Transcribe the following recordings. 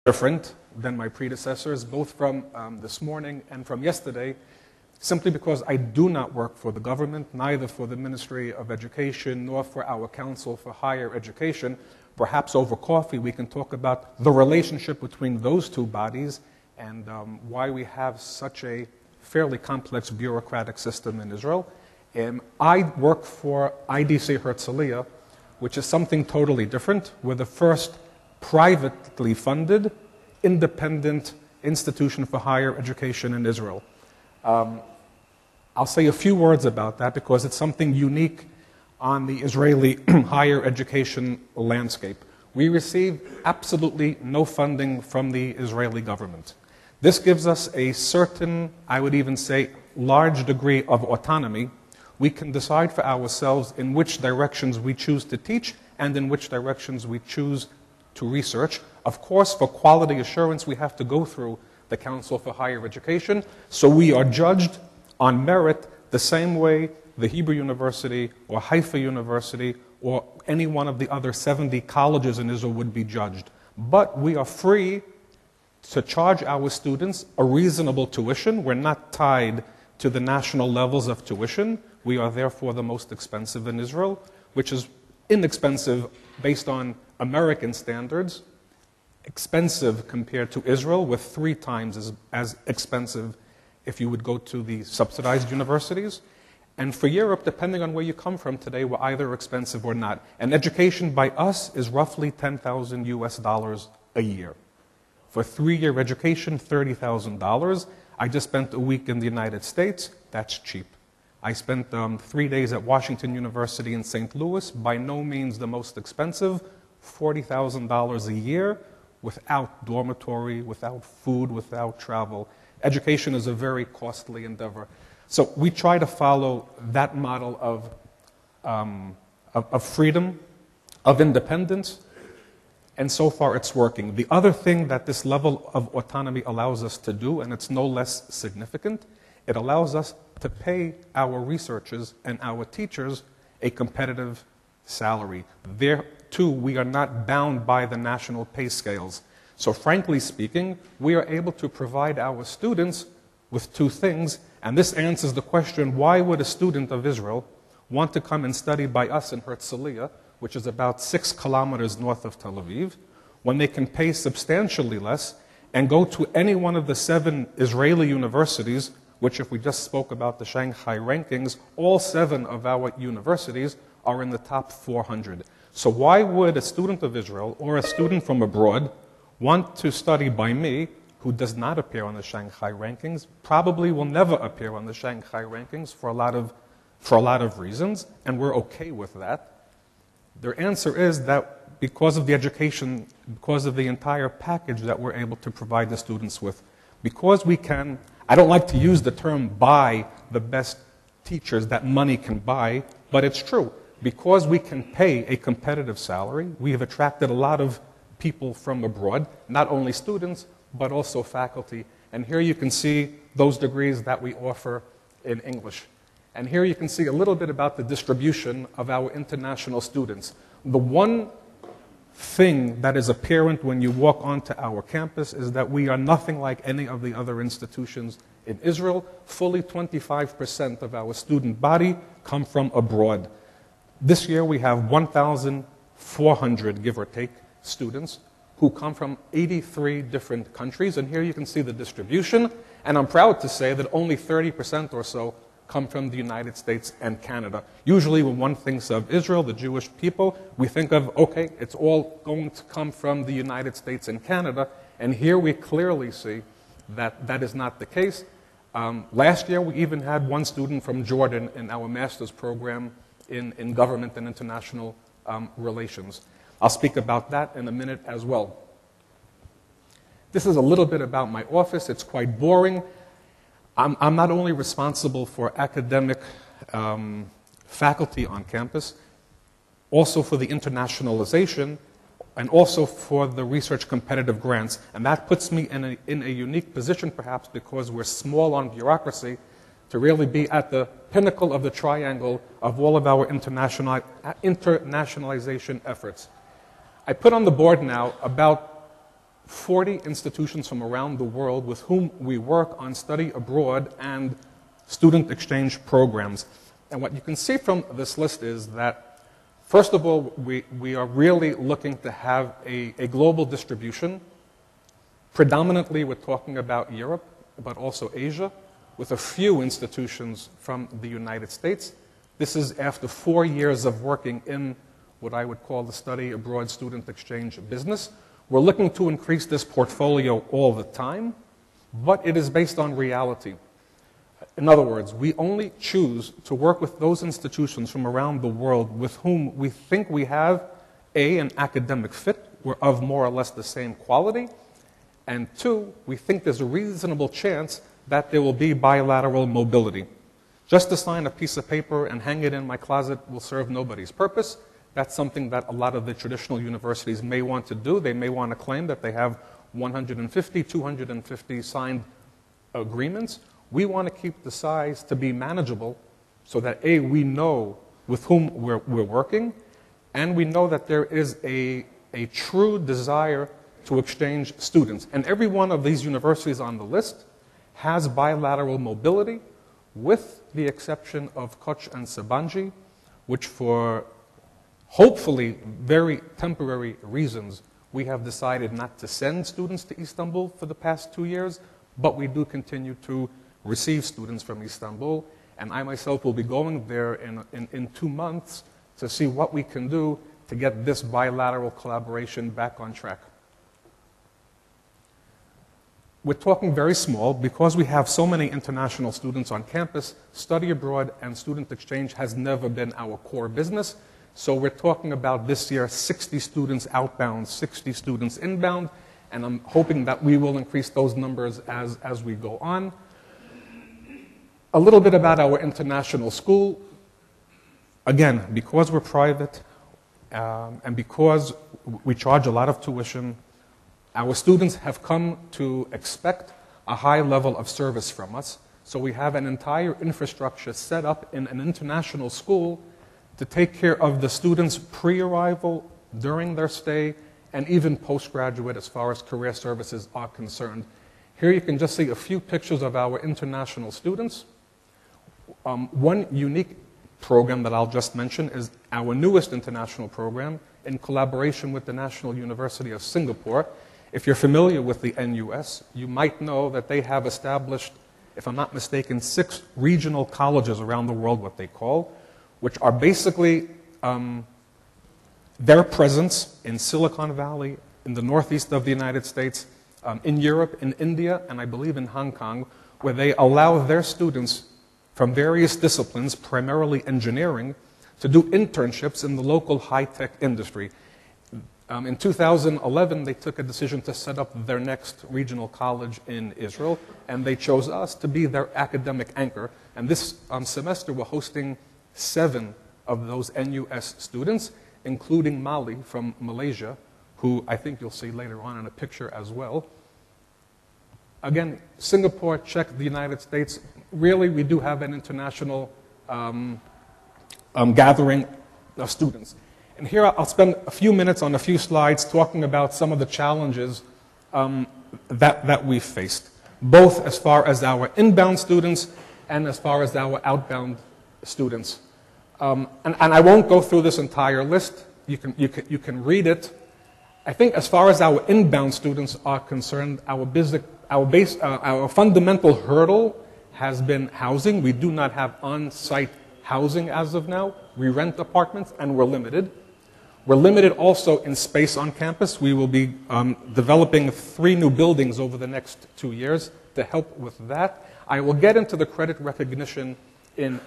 different than my predecessors, both from this morning and from yesterday, simply because I do not work for the government, neither for the Ministry of Education nor for our Council for Higher Education. Perhaps over coffee we can talk about the relationship between those two bodies and why we have such a fairly complex bureaucratic system in Israel. I work for IDC Herzliya, which is something totally different. We're the first privately funded, independent institution for higher education in Israel. I'll say a few words about that because it's something unique on the Israeli higher education landscape. We receive absolutely no funding from the Israeli government. This gives us a certain, I would even say, large degree of autonomy. We can decide for ourselves in which directions we choose to teach and in which directions we choose to research. Of course, for quality assurance, we have to go through the Council for Higher Education, so we are judged on merit the same way the Hebrew University or Haifa University or any one of the other 70 colleges in Israel would be judged. But we are free to charge our students a reasonable tuition. We're not tied to the national levels of tuition. We are therefore the most expensive in Israel, which is inexpensive based on American standards, expensive compared to Israel, with 3 times as expensive if you would go to the subsidized universities. And for Europe, depending on where you come from today, we're either expensive or not. And education by us is roughly $10,000 US a year. For 3-year education, $30,000. I just spent a week in the United States. That's cheap. I spent 3 days at Washington University in St. Louis, by no means the most expensive, $40,000 a year, without dormitory, without food, without travel. Education is a very costly endeavor. So we try to follow that model of freedom, of independence, and so far it's working. The other thing that this level of autonomy allows us to do, and it's no less significant, it allows us to pay our researchers and our teachers a competitive salary. There, too, we are not bound by the national pay scales. So frankly speaking, we are able to provide our students with 2 things, and this answers the question, why would a student of Israel want to come and study by us in Herzliya, which is about 6 kilometers north of Tel Aviv, when they can pay substantially less and go to any one of the 7 Israeli universities, which if we just spoke about the Shanghai rankings, all 7 of our universities are in the top 400. So why would a student of Israel or a student from abroad want to study by me, who does not appear on the Shanghai rankings, probably will never appear on the Shanghai rankings for a lot of reasons, and we're okay with that? Their answer is that because of the education, because of the entire package that we're able to provide the students with, because we can, I don't like to use the term buy the best teachers that money can buy, but it's true. Because we can pay a competitive salary, we have attracted a lot of people from abroad, not only students, but also faculty. And here you can see those degrees that we offer in English. And here you can see a little bit about the distribution of our international students. The one thing that is apparent when you walk onto our campus is that we are nothing like any of the other institutions in Israel. Fully 25% of our student body come from abroad. This year we have 1,400, give or take, students who come from 83 different countries. And here you can see the distribution. And I'm proud to say that only 30% or so come from the United States and Canada. Usually when one thinks of Israel, the Jewish people, we think of, okay, it's all going to come from the United States and Canada. And here we clearly see that that is not the case. Last year we even had 1 student from Jordan in our master's program in government and international relations. I'll speak about that in a minute as well. This is a little bit about my office. It's quite boring. I'm not only responsible for academic faculty on campus, also for the internationalization, and also for the research competitive grants. And that puts me in a unique position, perhaps, because we're small on bureaucracy, to really be at the pinnacle of the triangle of all of our internationalization efforts. I put on the board now about 40 institutions from around the world with whom we work on study abroad and student exchange programs. And what you can see from this list is that, first of all, we are really looking to have a global distribution. Predominantly, we're talking about Europe, but also Asia, with a few institutions from the United States. This is after 4 years of working in what I would call the study abroad student exchange business. We're looking to increase this portfolio all the time, but it is based on reality. In other words, we only choose to work with those institutions from around the world with whom we think we have, A, an academic fit, we're of more or less the same quality, and 2, we think there's a reasonable chance that there will be bilateral mobility. Just to sign a piece of paper and hang it in my closet will serve nobody's purpose. That's something that a lot of the traditional universities may want to do. They may want to claim that they have 150, 250 signed agreements. We want to keep the size to be manageable so that, A, we know with whom we're working, and we know that there is a true desire to exchange students. And every one of these universities on the list has bilateral mobility, with the exception of Koç and Sabancı, which for hopefully very temporary reasons, we have decided not to send students to Istanbul for the past 2 years, but we do continue to receive students from Istanbul, and I myself will be going there in 2 months to see what we can do to get this bilateral collaboration back on track. We're talking very small. Because we have so many international students on campus, study abroad and student exchange has never been our core business. So we're talking about this year 60 students outbound, 60 students inbound, and I'm hoping that we will increase those numbers as we go on. A little bit about our international school. Again, because we're private and because we charge a lot of tuition, our students have come to expect a high level of service from us. So we have an entire infrastructure set up in an international school to take care of the students pre-arrival, during their stay, and even postgraduate as far as career services are concerned. Here you can just see a few pictures of our international students. One unique program that I'll just mention is our newest international program in collaboration with the National University of Singapore. If you're familiar with the NUS, you might know that they have established, if I'm not mistaken, 6 regional colleges around the world, what they call, which are basically their presence in Silicon Valley, in the northeast of the United States, in Europe, in India, and I believe in Hong Kong, where they allow their students from various disciplines, primarily engineering, to do internships in the local high-tech industry. In 2011, they took a decision to set up their next regional college in Israel, and they chose us to be their academic anchor. And this semester, we're hosting 7 of those NUS students, including Mali from Malaysia, who I think you'll see later on in a picture as well. Again, Singapore, Czech, the United States, really we do have an international gathering of students. And here I'll spend a few minutes on a few slides talking about some of the challenges that we've faced, both as far as our inbound students and as far as our outbound students. And I won't go through this entire list. You can read it. I think as far as our inbound students are concerned, our fundamental hurdle has been housing. We do not have on-site housing as of now. We rent apartments and we're limited. We're limited also in space on campus. We will be developing 3 new buildings over the next 2 years to help with that. I will get into the credit recognition in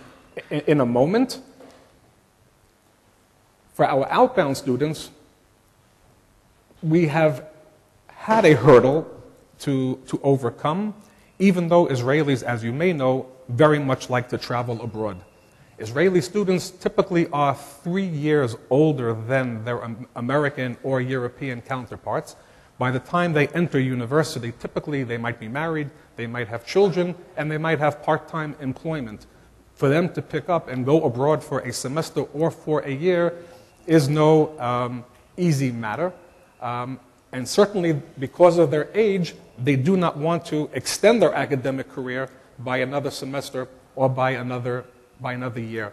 a moment. For our outbound students, we have had a hurdle to overcome, even though Israelis, as you may know, very much like to travel abroad. Israeli students typically are 3 years older than their American or European counterparts. By the time they enter university, typically they might be married, they might have children, and they might have part-time employment. For them to pick up and go abroad for a semester or for a year is no easy matter. And certainly because of their age, they do not want to extend their academic career by another semester or by another year.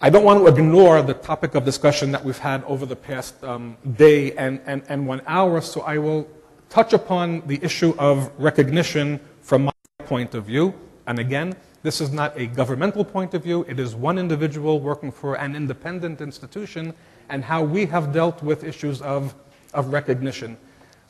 I don't want to ignore the topic of discussion that we've had over the past day and 1 hour, so I will touch upon the issue of recognition from my point of view. And again, this is not a governmental point of view. It is one individual working for an independent institution, and how we have dealt with issues of recognition.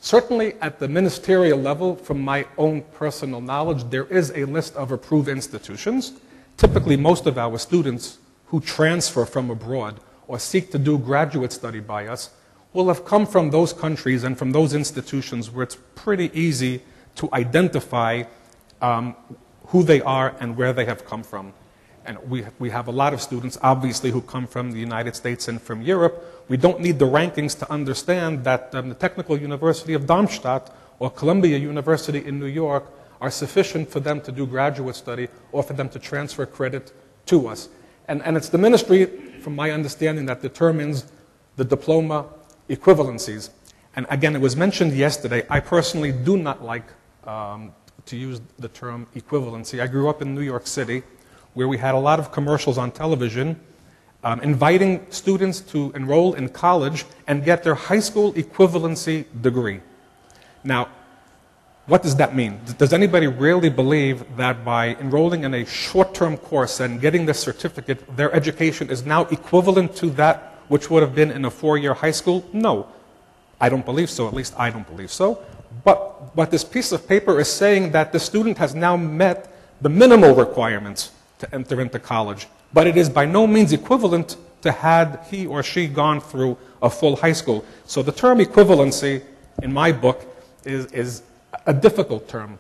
Certainly at the ministerial level, from my own personal knowledge, there is a list of approved institutions. Typically, most of our students who transfer from abroad or seek to do graduate study by us will have come from those countries and from those institutions where it's pretty easy to identify who they are and where they have come from. And we have a lot of students, obviously, who come from the United States and from Europe. We don't need the rankings to understand that the Technical University of Darmstadt or Columbia University in New York are sufficient for them to do graduate study or for them to transfer credit to us. And it's the ministry, from my understanding, that determines the diploma equivalencies. And again, it was mentioned yesterday, I personally do not like to use the term equivalency. I grew up in New York City, where we had a lot of commercials on television inviting students to enroll in college and get their high school equivalency degree. Now, what does that mean? Does anybody really believe that by enrolling in a short-term course and getting the certificate, their education is now equivalent to that which would have been in a 4-year high school? No, I don't believe so. At least I don't believe so. But this piece of paper is saying that the student has now met the minimal requirements to enter into college, but it is by no means equivalent to had he or she gone through a full high school. So the term equivalency, in my book, is a difficult term.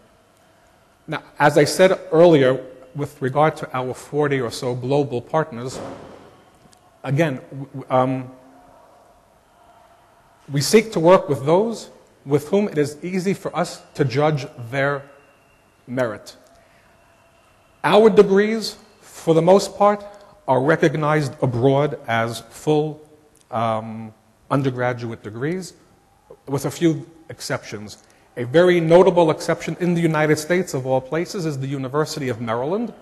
Now, as I said earlier, with regard to our 40 or so global partners, again, we seek to work with those with whom it is easy for us to judge their merit. Our degrees, for the most part, are recognized abroad as full undergraduate degrees, with a few exceptions. A very notable exception in the United States, of all places, is the University of Maryland.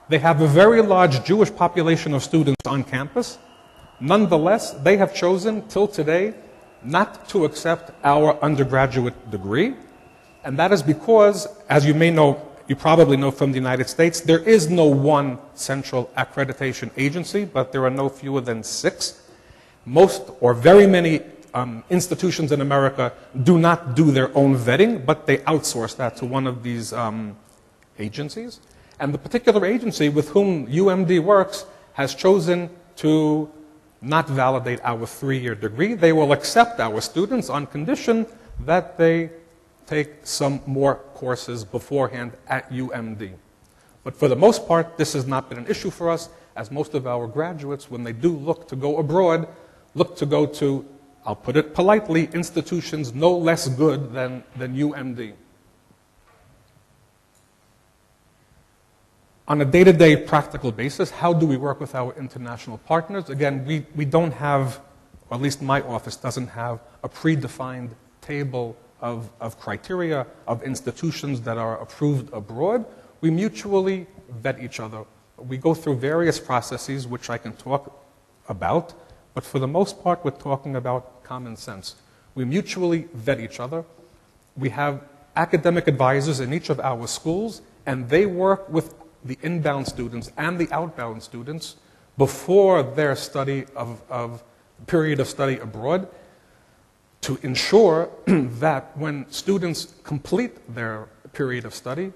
They have a very large Jewish population of students on campus. Nonetheless, they have chosen, till today, not to accept our undergraduate degree. And that is because, as you may know, you probably know from the United States, there is no one central accreditation agency, but there are no fewer than 6. Most, or very many, institutions in America do not do their own vetting, but they outsource that to one of these agencies. And the particular agency with whom UMD works has chosen to not validate our 3-year degree. They will accept our students on condition that they take some more courses beforehand at UMD. But for the most part, this has not been an issue for us, as most of our graduates, when they do look to go abroad, look to go to, I'll put it politely, institutions no less good than UMD. On a day-to-day practical basis, how do we work with our international partners? Again, we don't have, or at least my office doesn't have, a predefined table of criteria, of institutions that are approved abroad. We mutually vet each other. We go through various processes, which I can talk about, but for the most part, we're talking about common sense. We mutually vet each other. We have academic advisors in each of our schools, and they work with the inbound students and the outbound students before their study of period of study abroad, to ensure that when students complete their period of study,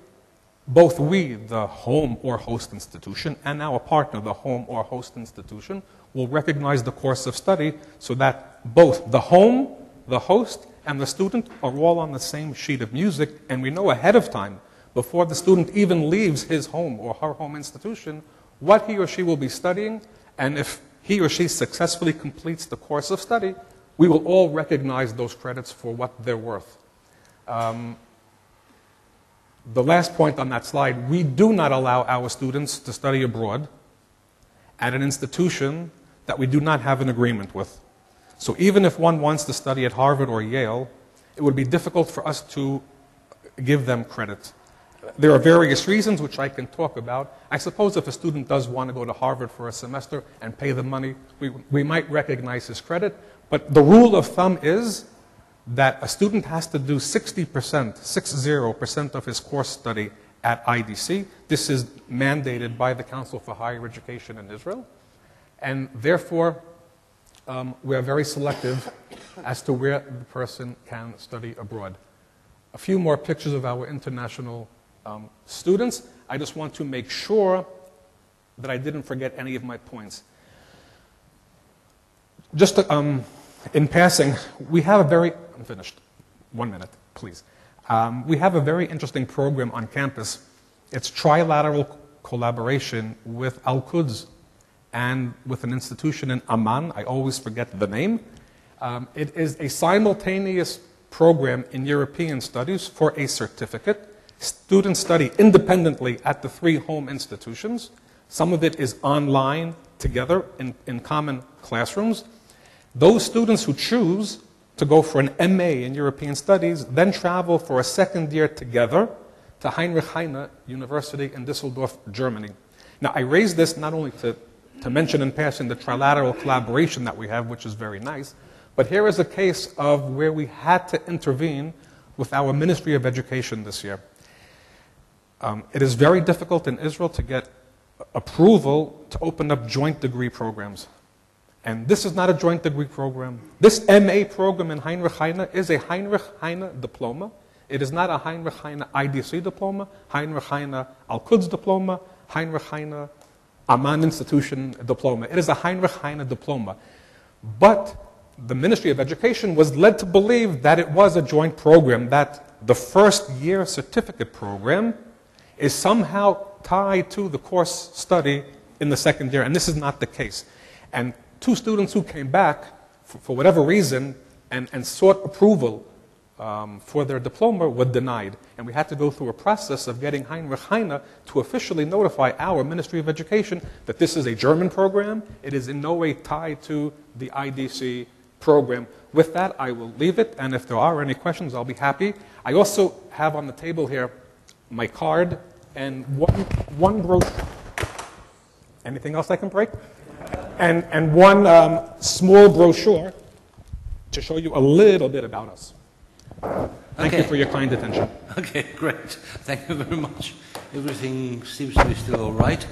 both we, the home or host institution, and our partner, the home or host institution, will recognize the course of study so that both the home, the host, and the student are all on the same sheet of music, and we know ahead of time, before the student even leaves his home or her home institution, what he or she will be studying, and if he or she successfully completes the course of study, we will all recognize those credits for what they're worth. The last point on that slide, we do not allow our students to study abroad at an institution that we do not have an agreement with. So even if one wants to study at Harvard or Yale, it would be difficult for us to give them credit. There are various reasons which I can talk about. I suppose if a student does want to go to Harvard for a semester and pay the money, we might recognize his credit. But the rule of thumb is that a student has to do 60% of his course study at IDC. This is mandated by the Council for Higher Education in Israel. And therefore, we are very selective as to where the person can study abroad. A few more pictures of our international students. I just want to make sure that I didn't forget any of my points. Just to, in passing, we have a very, I'm finished, 1 minute, please. We have a very interesting program on campus. It's trilateral collaboration with Al-Quds and with an institution in Amman. I always forget the name. It is a simultaneous program in European studies for a certificate. Students study independently at the 3 home institutions. Some of it is online together in common classrooms. Those students who choose to go for an MA in European Studies then travel for a second year together to Heinrich Heine University in Düsseldorf, Germany. Now, I raise this not only to mention in passing the trilateral collaboration that we have, which is very nice, but here is a case of where we had to intervene with our Ministry of Education this year. It is very difficult in Israel to get approval to open up joint degree programs. And this is not a joint degree program. This MA program in Heinrich Heine is a Heinrich Heine diploma. It is not a Heinrich Heine IDC diploma, Heinrich Heine Al-Quds diploma, Heinrich Heine Amman Institution diploma. It is a Heinrich Heine diploma. But the Ministry of Education was led to believe that it was a joint program, that the first year certificate program is somehow tied to the course study in the second year, and this is not the case. And 2 students who came back, for whatever reason, and sought approval for their diploma were denied. And we had to go through a process of getting Heinrich Heine to officially notify our Ministry of Education that this is a German program. It is in no way tied to the IDC program. With that, I will leave it, and if there are any questions, I'll be happy. I also have on the table here my card and one brochure. Anything else I can break? And one small brochure to show you a little bit about us. Thank you for your kind attention. Okay, great. Thank you very much. Everything seems to be still all right.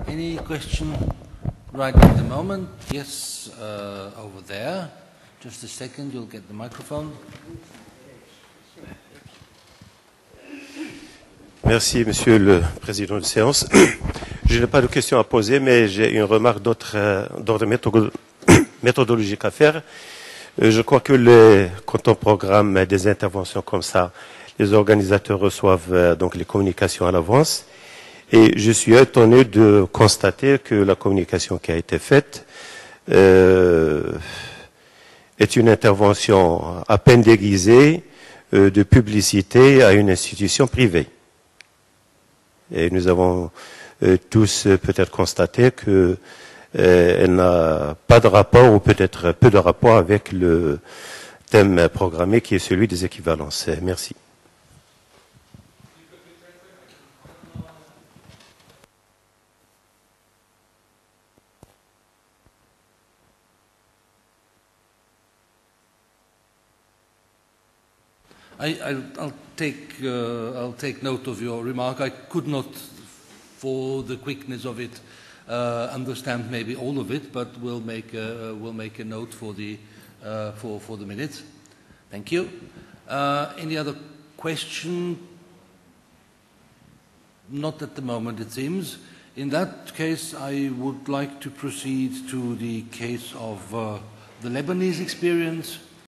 Any question right at the moment? Yes, over there. Just a second, you'll get the microphone. Merci, Monsieur le Président de séance. Je n'ai pas de questions à poser, mais j'ai une remarque d'ordre méthodologique à faire. Je crois que quand on programme des interventions comme ça, les organisateurs reçoivent donc les communications à l'avance. Et je suis étonné de constater que la communication qui a été faite est une intervention à peine déguisée de publicité à une institution privée. Et nous avons tous peut-être constaté que elle n'a pas de rapport ou peut-être peu de rapport avec le thème programmé qui est celui des équivalences. Merci. I'll take note of your remark. I could not, for the quickness of it, understand maybe all of it, but we'll make a note for the minutes. Thank you. Any other question? Not at the moment, it seems. In that case, I would like to proceed to the case of the Lebanese experience.